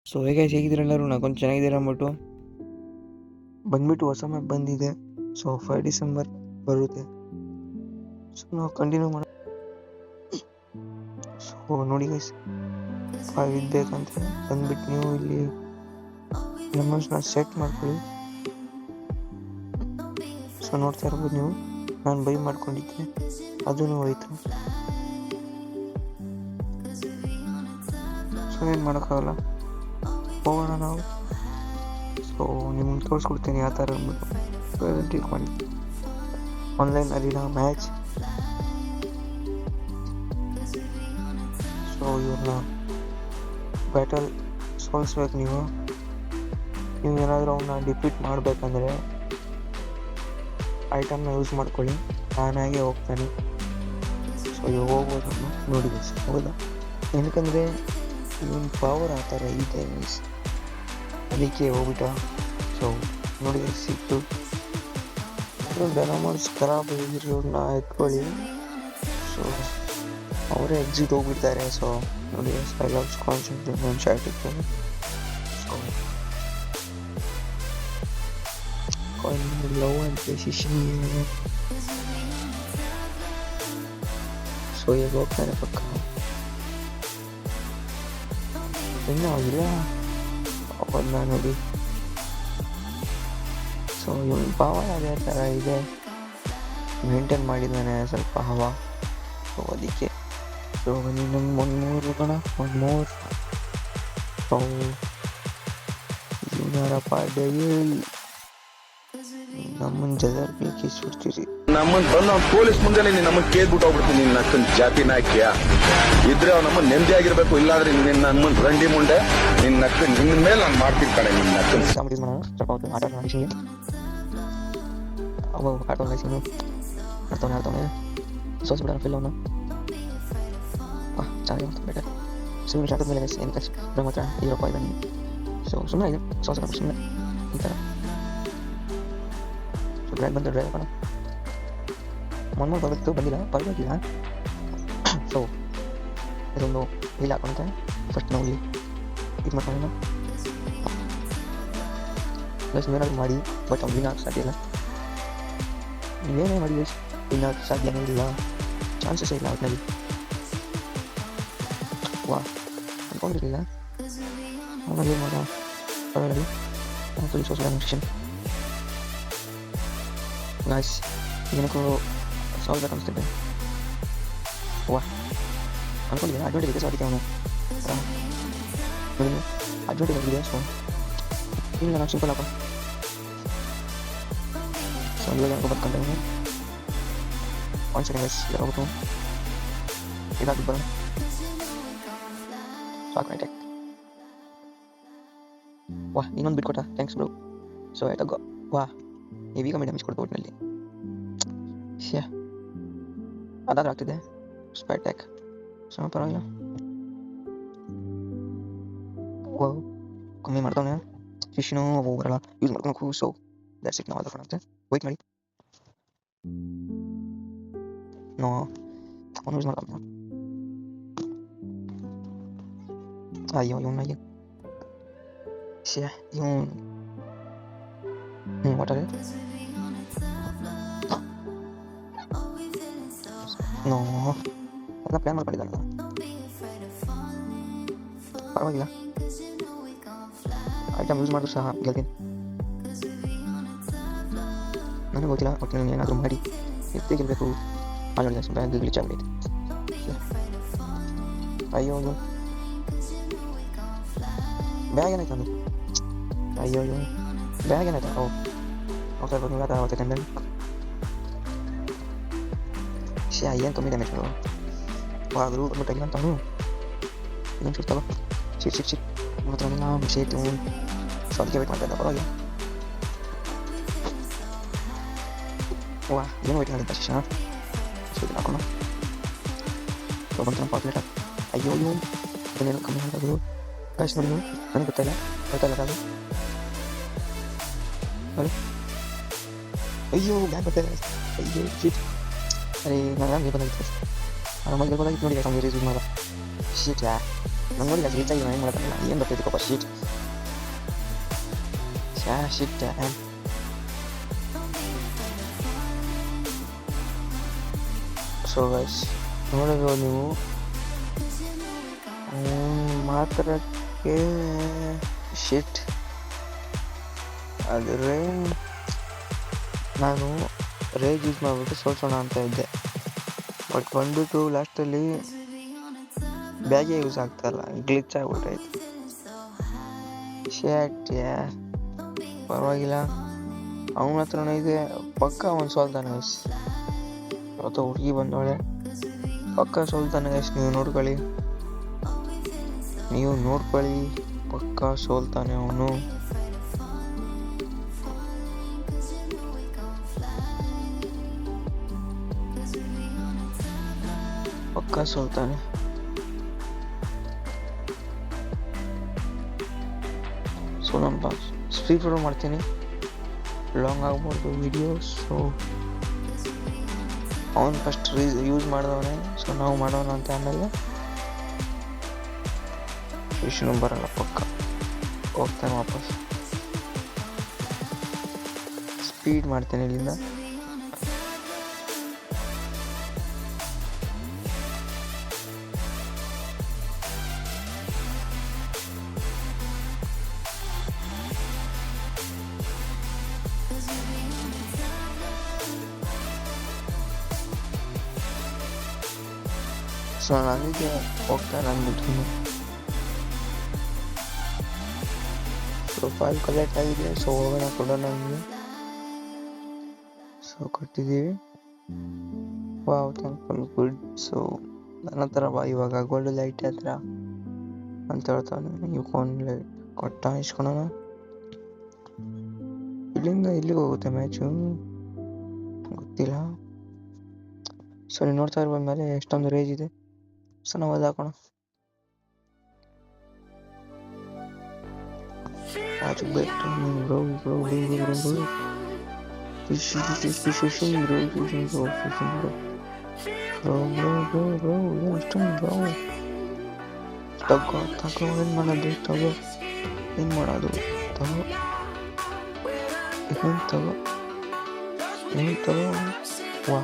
So ಹೇಗೆ ಹೇಗಿದ್ದೀರೆಲ್ಲರೂ ನಾಕೊಂದು ಚೆನ್ನಾಗಿದ್ದೀರ ಅಂದ್ಬಿಟ್ಟು ಬಂದ್ಬಿಟ್ಟು ಹೊಸ ಮ್ಯಾಪ್ ಬಂದಿದೆ. ಸೊ 5 ಡಿಸೆಂಬರ್ ಬರುತ್ತೆ. ಸೊ ನಾವು ಕಂಟಿನ್ಯೂ ಮಾಡೋಣ. ಸೊ ನೋಡಿ ಗೈಸ್, 5 ಇದ್ಬೇಕಂತ ಬಂದ್ಬಿಟ್ಟು ನೀವು ಇಲ್ಲಿ ಲೆಮನ್ಸ್ನ ಸೆಟ್ ಮಾಡ್ಕೊಳ್ಳಿ. ಸೊ ನೋಡ್ತಾ ಇರ್ಬೋದು ನೀವು, ನಾನು ಬೈ ಮಾಡ್ಕೊಂಡಿದ್ದೆ, ಅದೂ ಹೋಯ್ತು. ಸೊ ಏನು ಮಾಡೋಕ್ಕಾಗಲ್ಲ, ಹೋಗೋಣ ನಾವು. ಸೊ ನಿಮ್ಗೆ ತೋರಿಸ್ಕೊಡ್ತೀನಿ ಯಾವ ಥರ ಅಂದ್ಬಿಟ್ಟು ಟ್ರೀಟ್ ಮಾಡಿ. Online arena match. ಸೊ ಇವ್ರನ್ನ ಬ್ಯಾಟಲ್ ಸೋಲಿಸ್ಬೇಕು ನೀವು ಏನಾದರೂ ಅವನ್ನ ಡಿಫೀಟ್ ಮಾಡಬೇಕಂದ್ರೆ ಐಟಮ್ನ ಯೂಸ್ ಮಾಡ್ಕೊಳ್ಳಿ. ನಾನಾಗೆ ಹೋಗ್ತಾನೆ. ಸೊ ಇವಾಗ ಹೋಗ್ಬೋದು ನೋಡಿ ಗೈಸ್, ಹೌದಾ? ಏನಕ್ಕಂದರೆ ಇವನ್ ಪವರ್ ಆ ಥರ ಇದೆ ಗೈಸ್, ಅದಕ್ಕೆ ಹೋಗ್ಬಿಟ್ಟ. ಸೊ ನೋಡಿ ಗೈಸ್, ಸಿಕ್ತು. ಡೈನಾಮೋಸ್ ಖರಾಬ್ ಆಗಿದ್ರು, ಇವ್ರನ್ನ ಎತ್ಕೊಳ್ಳಿ. ಸೊ ಅವರೇ ಎಕ್ಸಿಟ್ ಹೋಗ್ಬಿಡ್ತಾರೆ. ಸೊ ನೋಡಿ ಗೈಸ್, ಐ ಲವ್ ಕಾನ್ಸೆಂಟ್ರೇಟ್ ನಾನು ಶಾರ್ಟ್ ಇರ್ತೇನೆ. So love and precision. So ಈಗ ಹೋಗ್ತಾರೆ ಪಕ್ಕ. ಇನ್ನೂ ಆಗಿಲ್ಲ ಅವನ್ನ ನೋಡಿ. ಸೊ ಇವನ್ ಪವರ್ ಅದೇ ಥರ ಇದೆ, ಮೇಂಟೈನ್ ಮಾಡಿದ್ದಾನೆ ಸ್ವಲ್ಪ ಹವಾ. ಸೊ ಅದಕ್ಕೆ ಸೊ ಇನ್ನೊಂದು ಮೂರು ಗಣ ಒಂದು ಮೂರು. ಸೊ ಇವನಾರಪ್ಪ ಡೈಲಿ ನಮ್ಮನ್ನು ಜದರ್ಲಿಕ್ಕೆ ಸುಡ್ತೀರಿ. ನಮ್ಮನ್ನು ಬಂದು ಅವ್ನು ಪೊಲೀಸ್ ಮುಂದೆ ನಮ್ಮನ್ನು ಕೇಳ್ಬಿಟ್ಟು ಹೋಗ್ಬಿಡ್ತೀನಿ. ನಿನ್ನ ಅಕ್ಕನ ಜಾತಿ ನಾಯ್ಕಿಯ ಇದ್ರೆ ಅವ್ನು ನಮ್ಮನ್ನು ನೆಮ್ಮದಿಯಾಗಿರ್ಬೇಕು, ಇಲ್ಲಾಂದ್ರೆ ನಿನ್ನ ನಮ್ಮನ್ನು ರಂಡಿ ಮುಂಡೆ ನಿನ್ನ ಅಕ್ಕನ ನಿನ್ನ ಮೇಲೆ ನಾನು ಮಾಡ್ತೀನಿ ಕಡೆ. ನಿನ್ನ ಅಕ್ಕನ ಯೂಸ್ ಮಾಡೋಣ ಸ್ವಲ್ಪ ಹೊತ್ತು ಆಟ ಆಡ್ತೀನಿ. ಅವು ಆಡ್ತಾವೆ ಗೈಸಿಂಗು ಆಡ್ತಾನೆ ಸೋಸ್ಬಿಡೋಣ ಫಿಲ್ ಅವನು. ಚೆನ್ನಾಗಿ ಬೆಟರ್. ಸುಮ್ಮನೆ ಶಾಟದ ಮೇಲೆ ಏನು ಕಷ್ಟ ಮಾತ್ರ ಈರಪ್ಪ ಇದ್ದಾನೆ. ಸೊ ಸುಮ್ಮನೆ ಇದೆ ಸೋಸ ಸುಮ್ಮನೆ ಈ ಥರ. ಸೊ ಡ್ರೈವ್ ಬಂದು ಡ್ರೈವ್ ಹಾಕೋಣ. ಮೊನ್ನೆ ಬರುತ್ತೆ ಬಂದಿಲ್ಲ, ಪರವಾಗಿಲ್ಲ. ಸೊ ಇದೊಂದು ಇಲ್ಲಿ ಹಾಕೊಂತ ಫಸ್ಟ್ ನಾವು ಇಲ್ಲಿ ಇದು ಮಾಡ್ಕೊಳ್ಳೋಣ. ಪ್ಲಸ್ ಏನಾದ್ರು ಮಾಡಿ, ಬಟ್ ಅವ್ನು ವಿನ್ ಆಗಕ್ಕೆ ಸಾಧ್ಯ ಇಲ್ಲ. ನೀವೇನೇ ಮಾಡಿ ವಿನ್ ಆಗಕ್ಕೆ ಸಾಧ್ಯನೇ ಇಲ್ಲ, ಚಾನ್ಸಸ್ ಇಲ್ಲ ಒಟ್ಟಿನಲ್ಲಿ. ವಾ ಅಂದ್ಕೊಂಡಿರಲಿಲ್ಲ ಅವನಲ್ಲಿ ಏನು ಮಾಡೋ ಪರವಾಗಿ ಫುಲ್ ಸೋಷಲ್ ನ್ಯೂಟ್ರಿಷನ್ ಗಾಯ್ಸ್. ಏನಕ್ಕೂ ಸಾಲ್ಬೇಕು ಅನಿಸ್ತಿದ್ದೆ. ವಾ ಅಂದ್ಕೊಂಡಿದ್ದೆ ಅಡ್ವಾಂಟೇಜ್ ಇದೆ. ಸೊ ಅದಕ್ಕೆ ಅವನು ಅಡ್ವಾಂಟೇಜ್ ಆಗಿದೆ. ಸೊ ಇಲ್ಲ ನಾನು ಸಿಂಪಲ್ ಹಾಕೋ. ಸೊ ಇವಾಗ ಯಾಕೋ ಬರ್ಕೊಂಡೆ ಅವನು. ಒಂದು ಸೆಕೆಂಡ್ ಗೈಸ್, ಹೋಗ್ಬಿಟ್ಟು ಇದಾಗಿ ಬರೋಣ. ಸಾಕು ಆಯ್ತು. ವಾ ಇನ್ನೊಂದು ಬಿಟ್ಕೊಟ್ಟ, ಥ್ಯಾಂಕ್ಸ್ ಬ್ರೋ. ಸೊ ಆಯ್ತಾಗ ವಾ ಹೆವಿ ಕಮ್ಮಿ ಡ್ಯಾಮೇಜ್ ಕೊಡ್ತು ಒಟ್ಟಿನಲ್ಲಿ. ಶ್ಯಾ ಅದಾದ್ರೆ ಆಗ್ತಿದೆ ಸ್ಪೈ ಟ್ಯಾಕ್. ಸೊ ಪರವಾಗಿಲ್ಲ. ವಾ ಕಮ್ಮಿ ಮಾಡ್ತಾವನೆ ಫಿಶ್ನು ಬರಲ್ಲ ಯೂಸ್ ಮಾಡ್ಕೊಳಕ್ಕೂ. So that's it. ನಾವು ಅದು ಕಾಣುತ್ತೆ. ವೆಯ್ಟ್ ಮಾಡಿ, ನೋ ಅವನು ಯೂಸ್ ಮಾಡ್ತಾನೆ. ಅಯ್ಯೋ ಇವನ್ನ ಶ್ಯಾ ಇವನು ವಾಟರ್ ನೋ ಎಲ್ಲ ಪ್ಲ್ಯಾನ್ ಮಾಡ್ಕೊಂಡಿದ್ದಾನೆ. ಪರವಾಗಿಲ್ಲ, ಐಟಮ್ ಯೂಸ್ ಮಾಡಿದ್ರು ಸಹ ಗೆಲ್ತೀನಿ. ನನಗೆ ಗೊತ್ತಿಲ್ಲ, ಒಟ್ಟಿನಲ್ಲಿ ಏನಾದರೂ ಮಾಡಿ ಎತ್ತೇ ಗೆಲ್ಲಬೇಕು. ಮಾಡಿದೆ ಬ್ಯಾಗ್ ಗ್ಲಿಚ್ ಆಗೈತೆ. ಅಯ್ಯೋ ಬ್ಯಾಗ್ ಏನಾಯ್ತು ಅಂದು. ಅಯ್ಯೋ ಬ್ಯಾಗ್ ಏನಾಯ್ತು. ಓ ನೋಡ್ತಾ ಇರ್ಬೋದು ನೀವು. ಯಾವ ಸೆಕೆಂಡ್ ಶ್ಯಾ ಏನು ಕಮ್ಮಿ ಡ್ಯಾಮೇಜ್ ಮಾಡು. ಆದರೂ ಬಂದ್ಬಿಟ್ಟು ಇಲ್ಲ ಅಂತ ಅವನು. ಏನು ಸಿಗ್ತಾವ ಸಿಟ್ ಮಾತ್ರ ನಾವು ಸೇತು. ಸೊ ಅದಕ್ಕೆ ವೇಟ್ ಮಾಡ್ತಾ ಇದ್ದ. ಪರವಾಗಿಲ್ಲ. ವಾ ಏನು ವೇಟ್ ಮಾಡಿದ್ದ ಶಿಕ್ಷಣ. ಸೊ ಇದು ಹಾಕೋಣ. ಸೊ ಬಂತು ನಮ್ಮ ಪಾಪ್ಯುಲೇಟರ್. ಅಯ್ಯೋ ಏನೇನು ಕಮ್ಮಿ ಮಾಡೋದು ಗಾಯ್ಸ್. ನೋಡಿ ನೀವು, ನನಗೆ ಗೊತ್ತಾಯಿಲ್ಲ ಅದು. ನೋಡಿ ಅಯ್ಯೋ ಬ್ಯಾಗ್ ಬರ್ತಾಯಿದೆ. ಅಯ್ಯೋ ಶಿಟ್. ಅರೆ ನಾನು ಗೆಲ್ಬೋದಾಗಿತ್ತು, ಆರಾಮಾಗಿ ಗೆಲ್ಬೋದಾಗಿತ್ತು. ನೋಡಿ ಗಾಯ್ಸ್, ಅವ್ನು ಯೂಸ್ ಮಾಡೋ ಶಿಟ್. ನಂಗೆ ನೋಡಿ ರೀಚ್ ಆಗಿ ಏನು ಮಾಡ್ತಾರಲ್ಲ ಏನು ಬರ್ತೈತಿಕಪ್ಪ ಶೀಟ್ ಶಿಟ್ ಸೊ ಗೈಸ್ ನೋಡಿದ್ರು ನೀವು ಮಾತ್ರಕ್ಕೆ ಶಿಟ್ ಆದರೆ ನಾನು ರೇಜ್ ಯೂಸ್ ಮಾಡಿಬಿಟ್ಟು ಸೋಲ್ಸೋಣ ಅಂತ ಇದ್ದೆ ಬಟ್ ಬಂದ್ಬಿಟ್ಟು ಲಾಸ್ಟಲ್ಲಿ ಬ್ಯಾಗೇ ಯೂಸ್ ಆಗ್ತಾಯಿಲ್ಲ ಗ್ಲಿಚ್ ಆಗ್ಬಿಟ್ಟೈತೆ ಶೇಟ್ ಪರವಾಗಿಲ್ಲ ಅವನ ಹತ್ರನೂ ಇದೆ ಪಕ್ಕ ಅವನು ಸೋಲ್ತಾನೆ ಗೈಸ್ ಇವತ್ತು ಹುಡುಗಿ ಬಂದವಳೆ ಪಕ್ಕ ಸೋಲ್ತಾನೆ ಗೈಸ್ ನೀವು ನೋಡ್ಕೊಳ್ಳಿ ಪಕ್ಕ ಸೋಲ್ತಾನೆ ಅವನು ಪಕ್ಕ ಸೋಲ್ತಾನೆ ಸೊ ನಾನು ಸ್ಪೀಡ್ ಫಾರ್ವರ್ಡ್ ಮಾಡ್ತೀನಿ ಲಾಂಗ್ ಆಗ್ಬೋದು ವಿಡಿಯೋ ಸೊ ಅವನು ಫಸ್ಟ್ ಯೂಸ್ ಮಾಡಿದವನೇ ಸೊ ನಾವು ಮಾಡೋಣ ಅಂತ ಆಮೇಲೆ ವಿಷ್ಣು ಬರಲ್ಲ ಪಕ್ಕ ಹೋಗ್ತಾನೆ ವಾಪಸ್ ಸ್ಪೀಡ್ ಮಾಡ್ತೇನೆ ಇಲ್ಲಿಂದ ಸೊ ನನಗೆ ಹೋಗ್ತಾನೆ ಅಂದ್ಬಿಟ್ಟು ಪ್ರೊಫೈಲ್ ಕಲೆಕ್ಟ್ ಆಗಿದೆ ಸೊ ಹೋಗೋಣ ಕೊಡೋಣ ನಮಗೆ ಸೊ ಕೊಟ್ಟಿದ್ದೀವಿ ವಾವ್ ಥ್ಯಾಂಕ್ಫುಲ್ ಗುಡ್ ಸೊ ನನ್ನ ಹತ್ರ ಬಾ ಇವಾಗ ಗೋಲ್ಡ್ ಲೈಟ್ ಹತ್ರ ಅಂತ ಹೇಳ್ತಾನೆ ನೀವು ಫೋನ್ ಲೈಟ್ ಕೊಟ್ಟ ಇಸ್ಕೊಳೋಣ ಇಲ್ಲಿಂದ ಇಲ್ಲಿಗೆ ಹೋಗುತ್ತೆ ಮ್ಯಾಚು ಗೊತ್ತಿಲ್ಲ ಸೊ ನೀವು ನೋಡ್ತಾ ಇರ್ಬೋದು ಮೇಲೆ ಎಷ್ಟೊಂದು ರೇಜ್ ಇದೆ ಸೊ ನಾವು ಅದು ಹಾಕೋಣ ಆಚು ಬೆಟ್ಟು ಬ್ರೋ ತಗೋ ಏನು ಮಾಡೋದು ತಗೋ ವಾ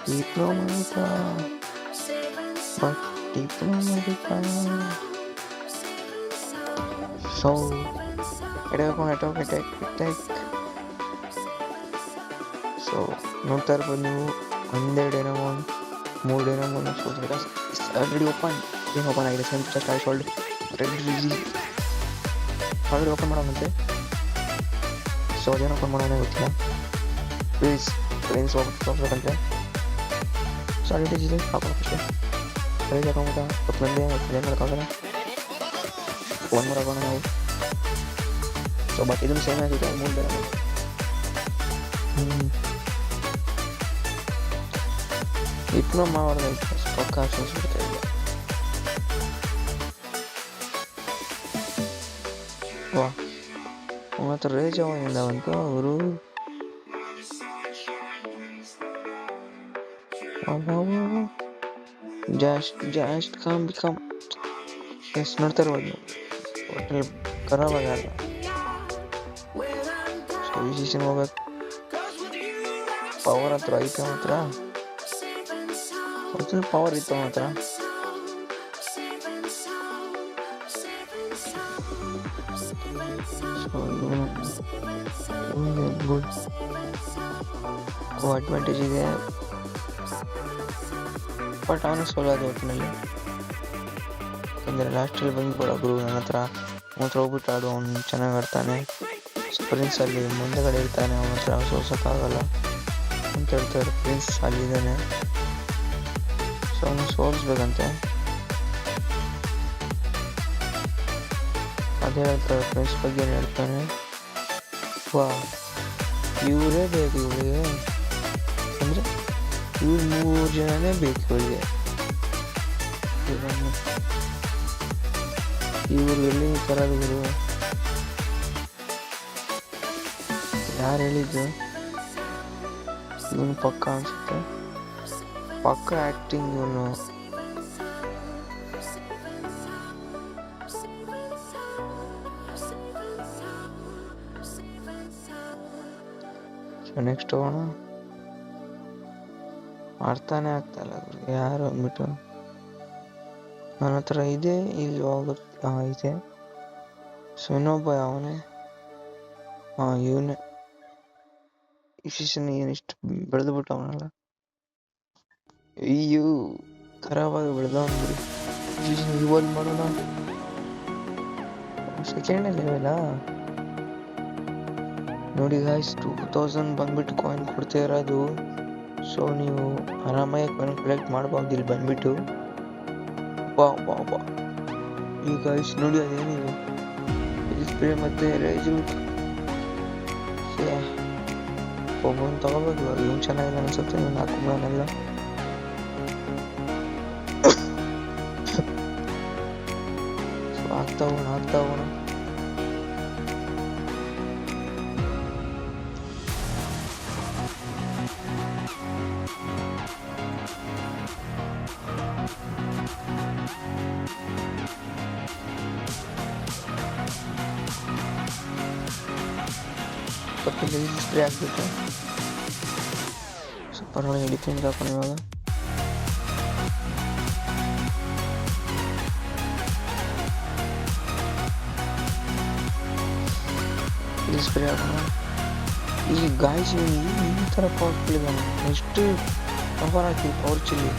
ಡಿಪ್ಲೊಮಾ ಸೊ ಅಟ್ಯಾಕ್ ಸೊ ನೋಡ್ತಾ ಇರ್ಬೋದು ನೀವು ಒಂದೆರಡು ಏನೋ ಒಂದು ಮೂರು ಏನೋ ಒಂದು ಆಲ್ರೆಡಿ ಓಪನ್ ಆಗಿದೆ ಆಲ್ರೆಡಿ ಓಪನ್ ಮಾಡೋಣಂತೆ ಸೊ ಅದೇನು ಓಪನ್ ಮಾಡೋಣ ಗೊತ್ತಿಲ್ಲ ಪ್ಲೀಸ್ ಫ್ರೆಂಡ್ಸ್ ಹೋಗ್ಬೇಕಂತೆ ಸೊ ಅಡ್ವರ್ಟೈಸ್ ಇದೆ ಹಾಕೋಕ್ಕೆ ಫ್ರೆಂಡ್ಸ್ ಹಾಕೊಂಬಿಟ್ಟ ಮಂದಿ ಏನು ಮಾಡೋಕ್ಕಾಗಲ್ಲ ಒಂದು ಹಾಕೋಣ ನಾವು ಸೊ ಬಟ್ ಇದನ್ನು ಸೇಮ್ ಆಗಿದೆ ಮೂರು ಬೇರೆ ಡಿಪ್ಲೊಮಾ ಮಾಡೋದೈತೆ ಪಕ್ಕ ಸೋಸ್ಬಿಡ್ತಾ ಇಲ್ಲ ವಾ ಅವನ ಹತ್ರ ರೇಜ್ ಅವನಿಂದ ಬಂತು ಅವರು ಜಸ್ಟ್ ಕಮ್ ಎಷ್ಟು ನೋಡ್ತಾ ಇರ್ಬೋದು ಹೋಟೆಲ್ ಖರಾಬ್ ಆಗಲ್ಲ ಸೊ ಈ ಸೀಸನ್ ಹೋಗ್ಬೇಕು ಪವರ್ ಹತ್ರ ಐತೆ ಮಾತ್ರ ಪವರ್ ಇತ್ತು ಮಾತ್ರ ಗುಡ್ ಅಡ್ವಾಂಟೇಜ್ ಇದೆ ಬಟ್ ಅವನು ಸೋಲೋದು ಒಟ್ಟಿನಲ್ಲಿ ಯಾಕಂದರೆ ಲಾಸ್ಟಲ್ಲಿ ಬಂದು ಕೊಡೋಬ್ರು ನನ್ನ ಹತ್ರ ಮಾತ್ರ ಹೋಗ್ಬಿಟ್ಟು ಆಡು ಅವನು ಚೆನ್ನಾಗಿ ಆಡ್ತಾನೆ ಸ್ಪ್ರಿಂಟ್ಸಲ್ಲಿ ಮುಂದೆಗಡೆ ಇರ್ತಾನೆ ಅವನ ಹತ್ರ ಸೋಲ್ಸೋಕ್ಕಾಗಲ್ಲ ಅಂತ ಹೇಳ್ತಾರೆ ಪ್ರಿನ್ಸ್ ಅಲ್ಲಿದ್ದಾನೆ ಸೊ ಅವನು ಸೋಲಿಸ್ಬೇಕಂತೆ ಅದೇ ಹೇಳ್ತಾರೆ ಪ್ರಿನ್ಸ್ ಬಗ್ಗೆ ಹೇಳ್ತಾನೆ ವಾ ಇವರೇ ಬೇಕು ಇವಳಿಗೆ ಅಂದರೆ ಇವ್ರು 3 ಜನನೇ ಬೇಕು ಇವಳಿಗೆ ಇವರು ಎಲ್ಲಿ ತರೋದು ಯಾರು ಹೇಳಿದ್ದು ಇವನು ಪಕ್ಕ ಅನ್ಸುತ್ತೆ ಪಕ್ಕ ಆ್ಯಕ್ಟಿಂಗ್ ಇವನು ಸೊ ನೆಕ್ಸ್ಟ್ ಹೋಗೋಣ. ಅರ್ಥನೇ ಆಗ್ತಾಯಿಲ್ಲ ಯಾರು ಅಂದ್ಬಿಟ್ಟು. ನನ್ನ ಹತ್ರ ಇದೆ, ಇಲ್ಲಿ ಹೋಗುತ್ತೆ ಇದೆ. ಸೊ ಇನ್ನೊಬ್ಬ ಅವನೇ, ಇವನೇ ಇಷ್ಟು ಬೆಳೆದ್ಬಿಟ್ಟು ಅವನಲ್ಲ, ಅಯ್ಯೋ ಖರಾಬಾಗಿ ಬೆಳೆದವನು ಬಿಡಿ. ಇವಲ್ ಮಾಡೋಣ, ಸೆಕೆಂಡ್ ಲೆವೆಲ್ಲ ನೋಡಿ ಗಾಯ್ಸ್. 2000 ಬಂದ್ಬಿಟ್ಟು ಕಾಯಿನ್ ಕೊಡ್ತಾ ಇರೋದು. ಸೊ ನೀವು ಆರಾಮಾಗಿ ಕಾಯಿನ್ ಕಲೆಕ್ಟ್ ಮಾಡ್ಬೋದು ಇಲ್ಲಿ ಬಂದ್ಬಿಟ್ಟು. ಬಾ ಬಾ ಬಾ ಈ ಗಾಯ್ಸ್ ನೋಡಿ ಅದೇನಿದೆ ಸ್ಪ್ರೇ ಮತ್ತೆ ರೇಜ್. ಒಬ್ಬೊಂದು ತಗೋಬೇಕು. ಇವ್ನು ಚೆನ್ನಾಗಿಲ್ಲ ಅನ್ಸುತ್ತೆ, ಇವ್ನು ಹಾಕೊಂಬಲ್ಲ. ಸೊ ಆಗ್ತಾ ಹೋಗೋಣ. ತಪ್ಪಲ್ಲಿ ಸ್ಪ್ರೇ ಹಾಕ್ಬಿಟ್ಟು ಸೂಪರ್ ಒಳಗೆ ಡಿಫೆಂಡ್ ಹಾಕೋಣ. ಇವಾಗ ಇಲ್ಲಿ ಸ್ಪ್ರೇ ಹಾಕೋಣ. ಈ ಗಾಯ್ಸ್ ಈ ಥರ ಪವರ್ಫುಲ್ ಇದ್ದಾನೆ. ಎಷ್ಟು ಪವರ್ ಹಾಕಿ ಪವರ್ ಚಿಲ್ಲಿ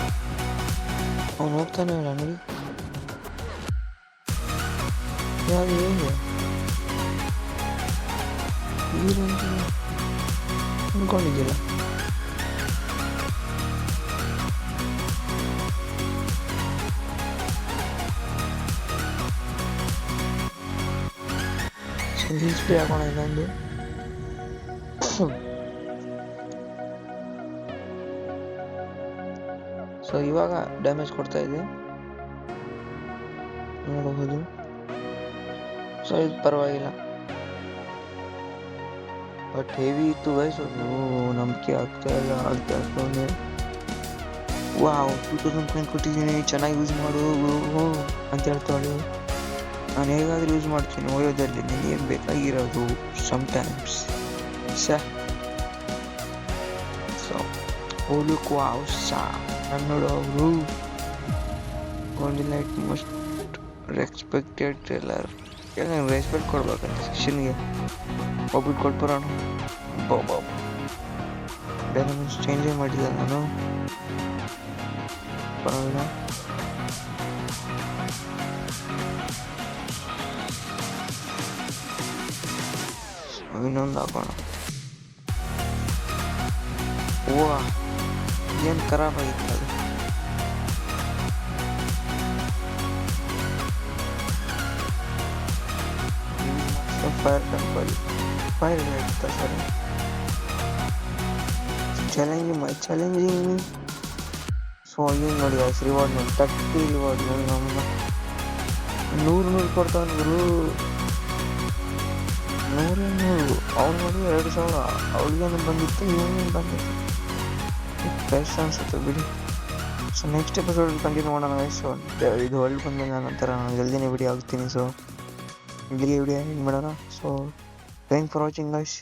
ಅವನು ಹೋಗ್ತಾನೆ ಇಲ್ಲ ನೋಡಿ. ಯಾವುದು ಹೇಗೆ ಅನ್ಕೊಂಡಿದ್ದಿಲ್ಲ. ಸ್ಪ್ರೇ ಹಾಕೋಣ ಇನ್ನೊಂದು. ಸೊ ಇವಾಗ ಡ್ಯಾಮೇಜ್ ಕೊಡ್ತಾ ಇದೆ ನೋಡಬಹುದು. ಸೊ ಇದು ಪರವಾಗಿಲ್ಲ, ಬಟ್ ಹೆವಿ ಇತ್ತು ಗೈಸ್. ನಂಬಿಕೆ ಆಗ್ತಾ ಇಲ್ಲ. ವಾವ್ 2000 ಕಾಯಿನ್ ಕೊಟ್ಟಿದ್ದೀನಿ, ಚೆನ್ನಾಗಿ ಯೂಸ್ ಮಾಡು ಅಂತ ಹೇಳ್ತಾಳು. ನಾನು ಹೇಗಾದ್ರೂ ಯೂಸ್ ಮಾಡ್ತೀನಿ ಓಯೋದಲ್ಲಿ. ನಿನಗೆ ಬೇಕಾಗಿರೋದು ಸಮ್ಟೈಮ್ಸ್ ಸೊ ಹೋಗ್ಲಿಕ್ಕೆ ನೋಡು ಅವರು ಗೊಂಡಿಲ್ಲ. It must respected trailer. ಯಾಕಂದ್ರೆ ರೆಸ್ಪೆಕ್ಟ್ ಕೊಡ್ಬೇಕಂತ ಸೆಕ್ಷನ್ಗೆ ಒಬ್ಬಿಟ್ಟು ಕೊಟ್ಬರೋಣ. ಡೈನಾಮಿಕ್ಸ್ ಚೇಂಜೇ ಮಾಡಿಲ್ಲ ನಾನು. ಪರವಾಗಿಲ್ಲ. ಇನ್ನೊಂದು ಹಾಕೋಣ. ವಾ ಏನು ಖರಾಬಾಗಿತ್ತು ಅದು. ಫೈರ್ ಟೆಂಪಲ್ ಫೈರ್ ಇರ್ತಾ ಸರ್. ಚಾಲೆಂಜಿಂಗ್. ಸೊ ಏನು ನೋಡಿ ರಿವಾರ್ಡ್ ನೋಡಿ 30 ರಿವಾರ್ಡ್ ನೋಡಿ. ನಮ್ಮನ್ನ 100 ಕೊಡ್ತಾವನು ಗುರು. 100 ಅವ್ನು ನೋಡಿ 2000. ಅವಳಿಗೇನು ಬಂದಿತ್ತು, ಇವನೇನು ಬಂದಿತ್ತು. ಬೆಸ್ಟ್ ಅನ್ಸುತ್ತೆ ಬಿಡಿ. ಸೊ ನೆಕ್ಸ್ಟ್ ಎಪಿಸೋಡ್ ಕಂಟಿನ್ಯೂ ಮಾಡೋಣ ಗೈಸ್. ಸೊ ಇದು ಹೊಳ್ಳಿ ಬಂದ ನಂತರ ನಾನು ಜಲ್ದಿನೇ ವಿಡಿಯೋ ಆಗ್ತೀನಿ. ಸೊ ಇಲ್ಲಿಗೆ ವಿಡಿಯೋ ಎಂಡ್ ಮಾಡೋಣ. So thank for watching guys.